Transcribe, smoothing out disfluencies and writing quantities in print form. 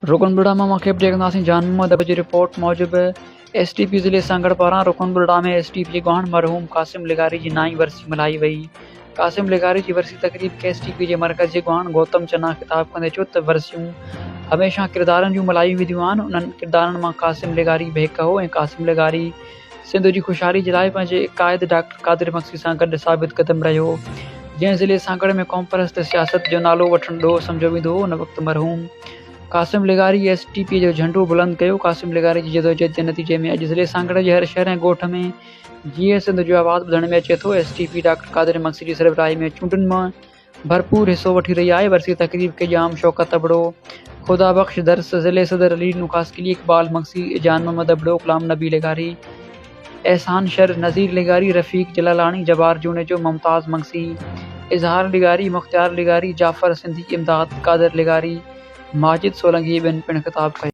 रुकनबुड़ा में मौके पर देखंदासीं जान मोहम्मद जी रिपोर्ट मूजिब एसटीपी ज़िले सांगड़ पारां रुकनबुड़ा में एसटीपी गुआंढ मरहूम कासिम लिगारी जी नाई वरसी मल्हाई वई। कासिम लिगारी जी वरसी तकरीब के एसटीपी जे मरकज़ जे गुआंढ गौतम चन्ना ख़िताब कंदे चयो त वरसियूं हमेशा किरदारनि जूं मल्हायूं वेंदियूं आहिनि। उन्हनि किरदारनि मां कासिम लिगारी बि हिकु हो ऐं कासिम लिगारी सिंध जी ख़ुशहाली जे लाइ पंहिंजे क़ाइद डॉक्टर क़ादिर मक्सी सां गॾु साबित क़दम रहियो। जंहिं ज़िले सांगड़ में क़ौम परस्त सियासत जो नालो वठणु ॾोह सम्झो वेंदो हो, उन वक़्तु मरहूम कासिम लिगारी एसटीपी जो झंडो बुलंद कयो। कासिम लिगारी जी जदोजहद जे नतीजे में अॼु ज़िले सांगड़ जे हर शहर ऐं ॻोठ में जीअं सिंध जो आवाज़ ॿुधण में अचे थो। एसटीपी डॉक्टर क़ादिर मक्सी जी सरबराही में चूंडुनि में भरपूर हिस्सो वठी रही आहे। वरसी तकरीब के जाम शौकत अबड़ो, खुदा बख्श दर्स, ज़िले सदर अली नुकास किली, इकबाल मक्सी, जान मोहम्मद अबड़ो, गुलाम नबी लिगारी, एहसान शर, नज़ीर लिगारी, रफ़ीक जलालानी, जबार जूनेजो, मुमताज़ मक्सी, इज़हार लिगारी, मुख्तियार लिगारी, जाफ़र सिंधी, इमदाद, क़ादिर लिगारी, माजिद सोलंकी ॿियनि पिणु ख़िताब कयो।